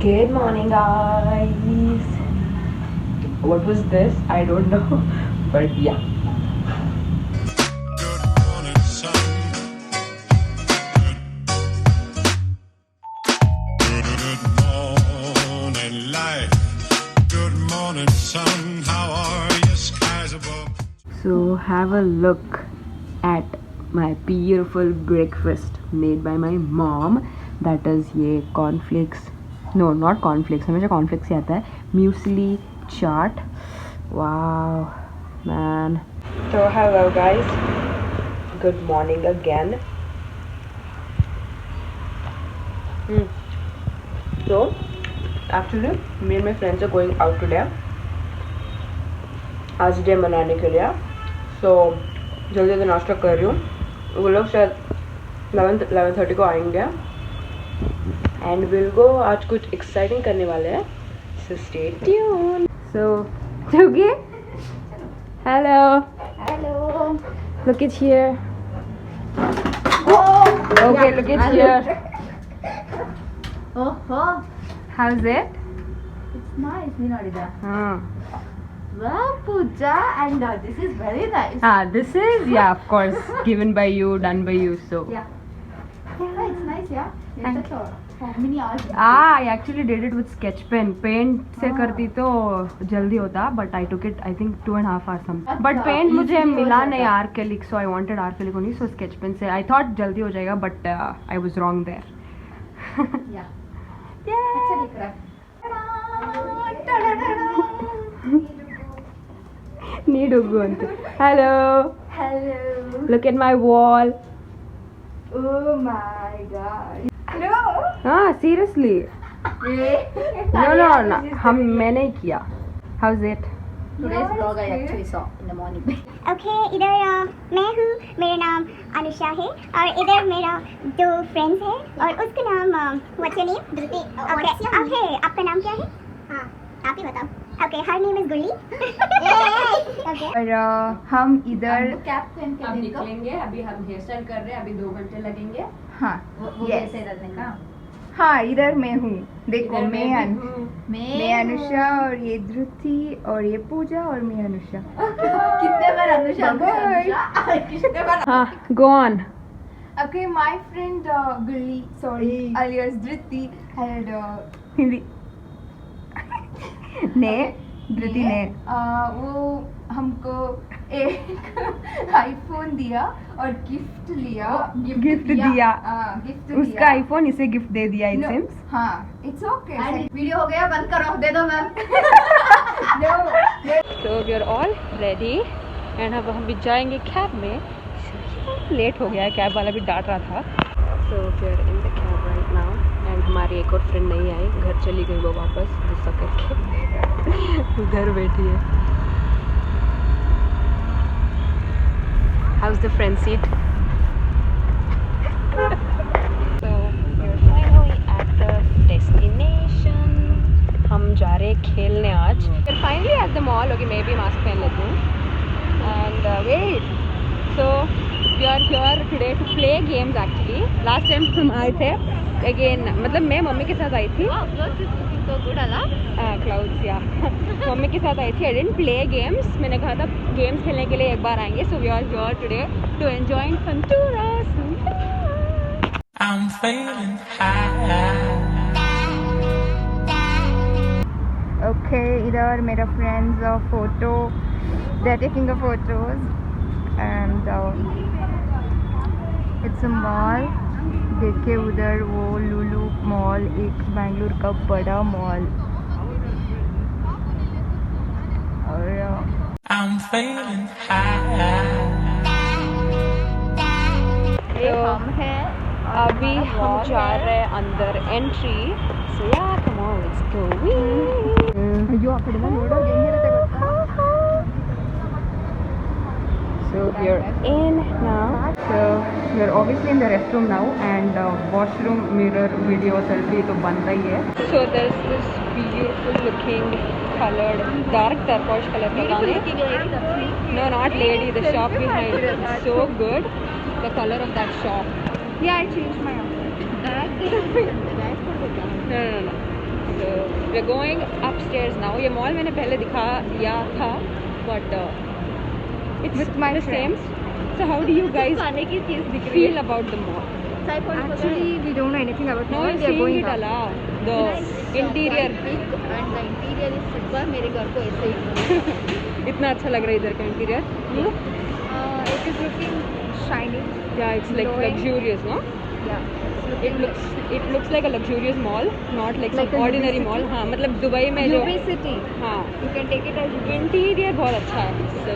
Good morning, guys. What was this? I don't know, but yeah. Good morning, sun. Good morning, life. Good morning, sun. How are you? Skies above. So have a look at my beautiful breakfast made by my mom. That is ये cornflakes. No, not cornflakes. हमेशा cornflakes ही आता है. Muesli chaat. Wow, man. So hello guys. Good morning again. So actually, me and my friends are going out today. आज day मनाने के लिए. So जल्दी जल्दी नाश्ता कर रही हूँ. वो लोग शायद 11:30 को आएंगे. And we'll go. आज कुछ exciting करने वाले हैं. So stay tuned. So Tugi, hello. Hello. Look at here. Oh. Okay, look at here. Oh. How's it? It's nice, Ninarida. Wow, Pooja, and this is very nice. This is of course given by you, done by you. So Yeah, it's nice, yeah. Thank Yes, how many hours? I actually did it with sketch pen. Paint से करती तो जल्दी होता, but I took it I think 2.5 hours something. But paint मुझे मिला नहीं acrylic, so I wanted acrylic only. So sketch pen से I thought जल्दी हो जाएगा, but I was wrong there. Yeah. Yeah. अच्छा दिख रहा है. Need to go into. Hello. Hello. Look at my wall. Oh my God. No. Seriously. No. हम मैंने ही किया. How's it? Today's vlog I actually saw in the morning. Okay इधर मैं हूँ, मेरा नाम अनुषा है और इधर मेरा 2 फ्रेंड्स हैं और उसका नाम what's your name? Dhriti. Okay आपका नाम क्या है? हाँ आप ही बताओ. ओके हर नेम इज गुल्ली. ओके और हम इधर कैप पहन के अब देखो. निकलेंगे. अभी हम हेयर स्टाइल कर रहे हैं. अभी 2 घंटे लगेंगे. हाँ वो yes. कैसे रखने का? हाँ इधर मैं हूँ. देखो इधर मैं हूँ. मैं अनुषा और ये धृति और ये पूजा और मैं अनुषा. कितने बार अनुषा Bye-bye. कितने बार हाँ, go on. Okay, my friend Gulli, sorry, alias Dhriti had Hindi. ने धृति ने वो हमको एक आईफोन दिया और गिफ्ट लिया. गिफ्ट दिया. गिफ्ट उसका आईफोन इसे गिफ्ट दे दिया it seems. हाँ, it's okay. वीडियो हो गया, बंद करो, दे दो ma'am. So we are all ready and अब हम भी जाएंगे कैब में. लेट हो गया है, कैब वाला भी डांट रहा था. So we are in the cab right now and हमारी एक और फ्रेंड नहीं आई, घर चली गई वो वापस गुस्सा करके. उधर बैठी है. How's the front seat? So we're finally at the destination. हम जा रहे हैं खेलने आज. We're finally at the mall. Okay, मैं भी मास्क पहन लेती हूँ. And wait. So we are here today to play games actually. Last time हम आए थे. Again मतलब मैं मम्मी के साथ आई थी. तो गुड आला. क्लाउड्स या मम्मी के साथ आई थी. I didn't play games. मैंने कहा था गेम्स खेलने के लिए एक बार आएंगे. So we are here today to enjoy Funtura. I'm feeling high. Okay, इधर मेरा friends photo, they're taking a photos and it's a mall. देखिए उधर वो लुलु मॉल, एक बैंगलोर का बड़ा मॉल. और I'm feeling high. हम हैं अभी हम जा रहे हैं अंदर एंट्री. सो या कम ऑन लेट्स गो. ಅಯ್ಯೋ ಆ ಕಡೆ ನೋಡೋ ಹೆಂಗಿರುತ್ತೆ ಗೊತ್ತಾ. So we are in now. So we are obviously in the restroom now and washroom mirror video selfie तो बनता ही है. So there's this beautiful looking colored dark turquoise color पता नहीं. No, not lady. The shop behind. It's so good. The color of that shop. Yeah, I changed my outfit. No. So we are going upstairs now. ये mall मैंने पहले दिखाया था but it's With my the same. So how do you guys खाने की चीज दिख रही feel about the mall? है. Actually, we don't know anything about No, mall. you're We are seeing going it up. ala. The interior. And the interior is super. मेरे घर को ऐसे ही. इतना अच्छा लग रहा है इधर का interior. It is looking shiny. Yeah, it's like Glowing. luxurious, no? Yeah. It looks like a luxurious mall, not like Like some a ordinary UB mall. city. हाँ, मतलब दुबई में जो UB city. हाँ You can take it as interior बहुत अच्छा है. So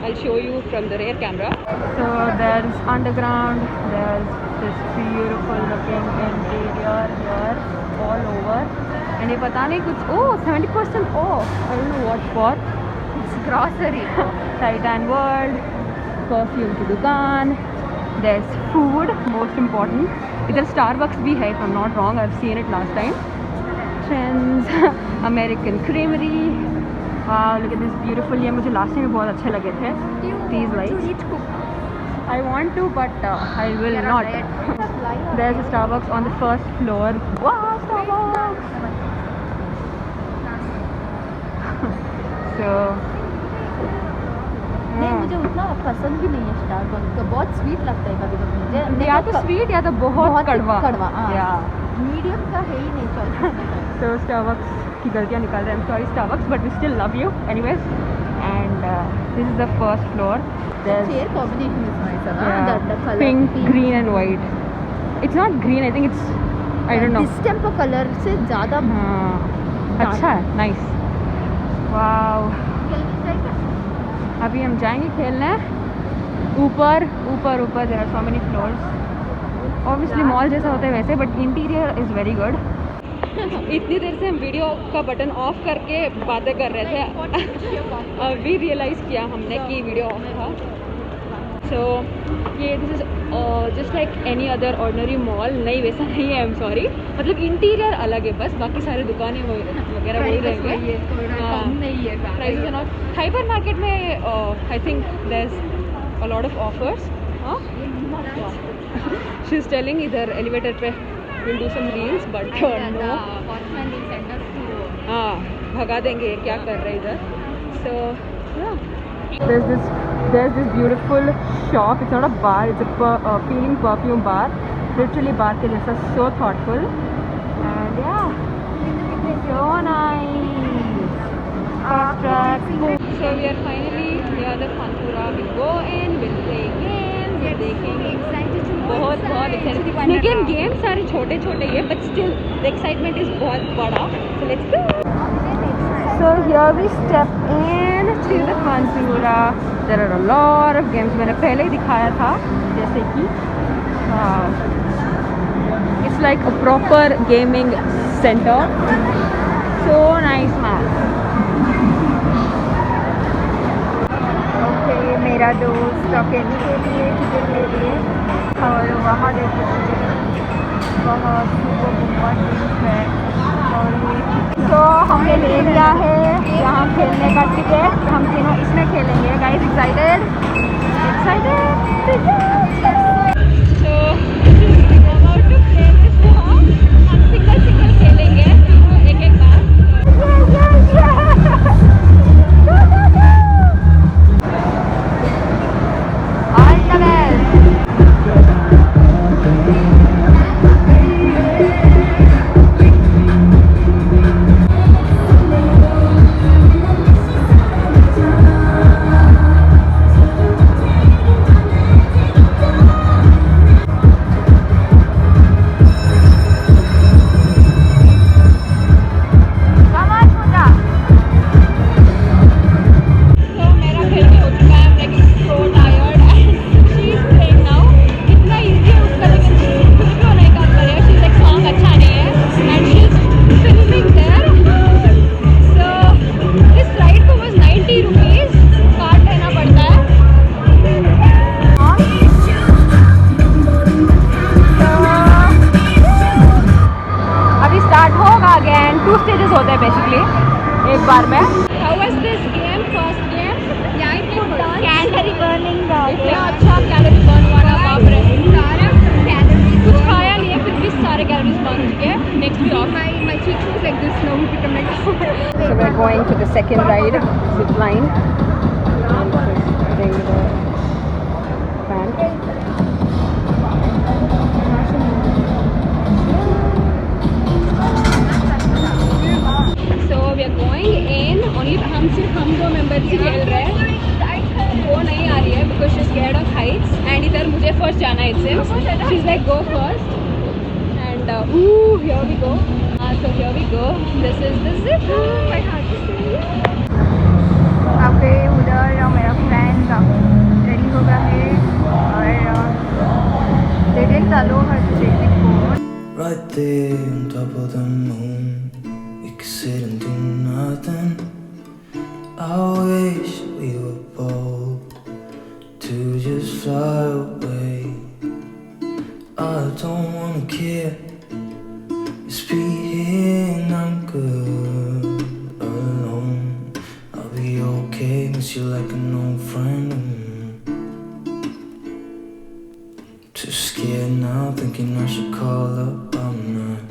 I'll show you from the rear camera. So there's underground, there's this beautiful looking interior here all over. And ये पता नहीं कुछ 70% off. I don't know what for. It's grocery. Titan World, perfume की दुकान. There's food, most important. इधर Starbucks भी है, if I'm not wrong. I've seen it last time. Trends, American Creamery. Wow, look at this beautiful. ये मुझे last time बहुत अच्छे लगे थे. These lights. I want to, but I will not. There's a Starbucks on the first floor. Wow, Starbucks! So. नहीं मुझे उतना पसंद भी नहीं है स्टारबक्स का. बहुत स्वीट लगता है कभी कभी मुझे. या तो स्वीट या तो बहुत कड़वा. कड़वा. या मीडियम का है ही नहीं चॉइस. so Starbucks की गलतियाँ निकाल रहे हैं. I'm sorry Starbucks, but we still love you anyways. And this is the first floor. There's chair combination is nice. yeah, the color pink, green and white. It's not green. I think it's I don't know. Distemper colour से ज़्यादा. हाँ, अच्छा है. Nice. Wow. अभी हम जाएंगे खेलने ऊपर ऊपर ऊपर. There are so many floors. Obviously mall जैसा होता है वैसे, but interior is very good. इतनी देर से हम वीडियो का बटन ऑफ करके बातें कर रहे थे. अभी रियलाइज़ किया हमने कि वीडियो ऑफ था. सो ये this is just like any other ordinary mall. नहीं वैसा नहीं है. I am sorry. मतलब इंटीरियर अलग है बस, बाकी सारी दुकानें वगैरह वही रहेंगे. नहीं है. Prices are not. Hypermarket में I think there is a lot of offers. She is telling इधर एलिवेटर पे will do some reels but no. हाँ भगा देंगे. क्या कर रहे हैं इधर. सो there's this beautiful shop. It's not a bar, it's a feeling perfume bar. Literally bar के जैसा. So thoughtful. And yeah, so nice. So we are finally near the Fantura. We'll go in, we'll play games, we'll देखेंगे. बहुत excited. लेकिन game सारे छोटे छोटे ही है, but still the excitement is बहुत बड़ा. So let's go. So here we step in to the Fantura. There are a lot of games. मैंने पहले ही दिखाया था, जैसे कि it's like a proper gaming center. So nice man. Okay मेरा दोस्त अकेले के लिए टिकट ले लिए और वहाँ देखो बहुत सुबह गेम्स है. और तो हमने ले लिया है यहाँ खेलने का टिकट. हम तीनों इसमें खेलेंगे. Guys excited. So I'm about to play this now. हम सिंगल खेलेंगे एक बार. All the best. So मेरा खेल भी हो चुका है. I'm like so tired and she's playing now. इतना easy है उसका, लेकिन कुछ क्यों नहीं काम कर रही है. She's like song अच्छा नहीं है and she's filming there. So इस राइड को बस 90 रुपीज़ कार्ड लेना पड़ता है. अभी स्टार्ट होगा अगेन. 2 स्टेजेस होते हैं बेसिकली एक बार में. How was this game? First game? Yeah, I played calorie burning. इतना अच्छा कैलोरी बर्न हुआ ना, बाप रे. कुछ खाया नहीं है फिर भी सारे सारे कैलोरीज बर्न हो चुके हैं. Next stop. My cheeks look like this now. Become like So we're going to the second ride, zip line. Putting the fan. So we are going in. Only हम सिर्फ हम दो मेंबर्स ही खेल रहे हैं. वो नहीं आ रही है because she's scared of heights. And इधर मुझे first जाना है इससे. She's like go first. And here we go. So here we go. This is the zip line. My heart is singing. काफ़ी उधर मेरा फ्रेंड रेडी हो गया है और they didn't allow her to take the phone. Right there on top of the moon, we could sit and do nothing. I wish we were bold to just fly away. I don't wanna care. Just be here and I'm good alone. I'll be okay, miss you like an old friend. Too scared now, thinking I should call up. I'm not.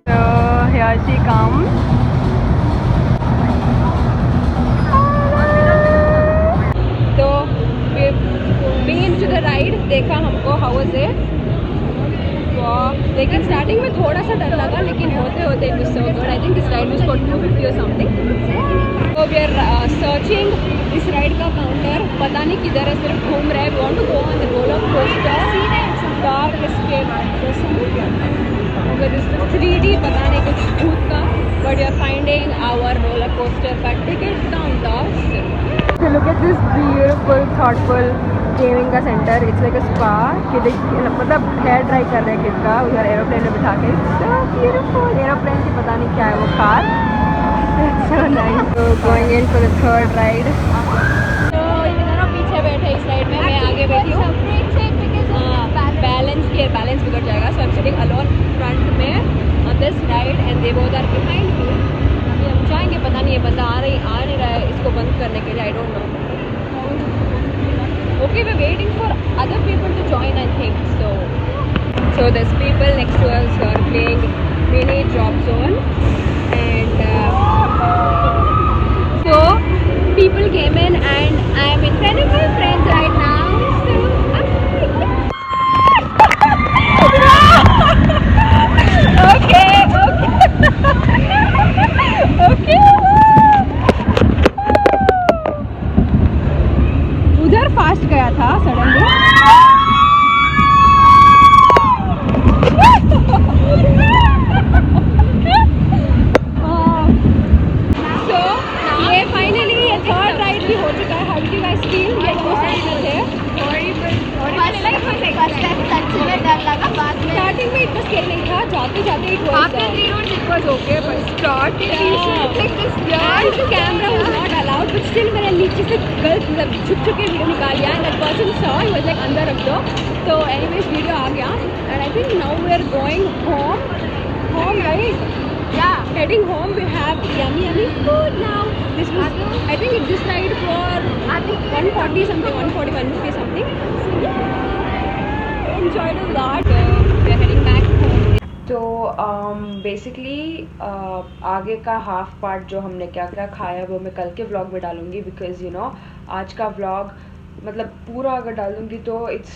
So here she comes. So we've been to the ride. देखा हमको how was it? लेकिन starting में थोड़ा सा डर लगा लेकिन होते होते it was so good. I think this ride was for 250 or something. So we are searching इस राइड का काउंटर. पता नहीं किधर है, सिर्फ घूम रहे हैं. We want to go on the roller coaster. Dark escape. Okay, this is 3D पता नहीं कुछ भूत का. But we are finding our roller coaster का ticket counter. So look at this beautiful, thoughtful gaming का सेंटर. It's like a spa. Kid मतलब hair dry कर रहे हैं किड का उधर एरोप्लेन में बिठा के. So beautiful. एरोप्लेन की पता नहीं क्या है वो car. It's so nice. So going in for the third ride. तो ये दोनों पीछे बैठे इस राइड में, मैं आगे बैठी हूँ. बैलेंस बिगड़ जाएगा. So I am sitting alone front में on this ride and they both are behind me. अभी हम जाएंगे. पता नहीं ये बंदा आ नहीं रहा है इसको बंद करने के लिए. I don't know. Okay, we're waiting for other people to join, I think. So there's people next to us who are playing mini drop zone, and so people came in, and I am in front of my friends right now. So okay. उधर fast गया था suddenly. So ये finally ये third ride भी हो चुका है. How do you guys feel? ये दो साइड में थे. स्टार्टिंग में इतना स्केल नहीं था. जाते जाते it was okay, but starting camera was not allowed. But still मैंने नीचे से गलत मतलब छुप के वीडियो निकाल लिया. And that person saw he was like अंदर रख दो. तो एनीवेज वीडियो आ गया. And I think now we are going home right. Yeah, heading home. We have yummy food now. This was, I think this ride for 140 something, 140 something. So yeah, enjoyed a lot. So we are heading back home. तो basically आगे का half part जो हमने क्या क्या खाया वो मैं कल के व्लॉग में डालूँगी. बिकॉज यू नो आज का व्लॉग मतलब पूरा अगर डालूँगी तो it's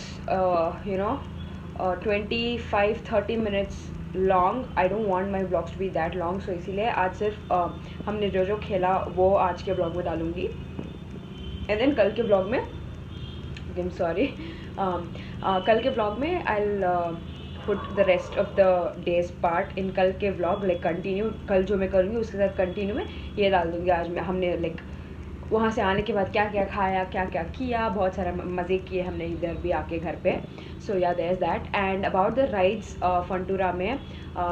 25-30 minutes long. I don't want my vlogs to be that long. So इसीलिए आज सिर्फ हमने जो खेला वो आज के व्लॉग में डालूँगी. एंड देन कल के व्लॉग में आई एम सॉरी कल के व्लॉग में आई put the rest of the days part in कल के vlog like continue. कल जो मैं करूँगी उसके साथ कंटिन्यू में ये डाल दूँगी. आज मैं हमने like वहाँ से आने के बाद क्या क्या खाया क्या क्या किया. बहुत सारा मज़े किए हमने इधर भी आके घर पे. So yeah there is that. And about the rides Funtura में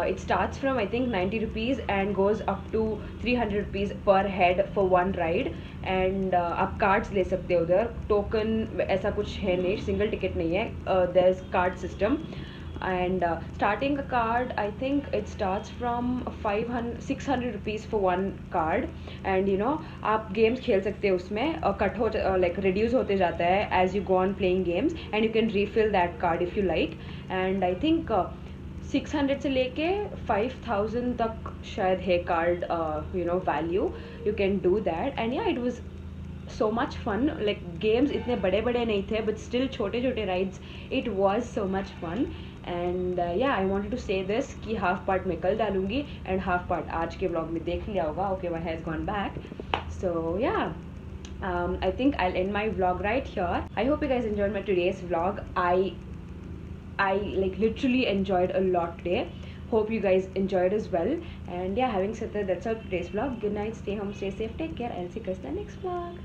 it starts from I think 90 rupees and goes up to 300 rupees per head for one ride. And आप कार्ड्स ले सकते हो उधर. टोकन ऐसा कुछ है नहीं, सिंगल टिकट नहीं है. There is card system. And starting a card I think it starts from 600 rupees for one card. And you know आप games खेल सकते हो उसमें. कट हो like reduce होते जाता है as you go on playing games. And you can refill that card if you like. And I think 600 से लेके 5000 तक शायद है card you know value. You can do that and yeah it was so much fun. Like games इतने बड़े बड़े नहीं थे but still छोटे छोटे rides, it was so much fun. And yeah, I wanted to say this कि half part मैं कल डालूंगी and half part आज के vlog में देख लिया होगा. Okay, my hair has gone back. So yeah, I think I'll end my vlog right here. I hope you guys enjoyed my today's vlog. I like literally enjoyed a lot today. Hope you guys enjoyed as well. And yeah, having said that, that's all for today's vlog. Good night, stay home, stay safe, take care, and see you guys in the next vlog.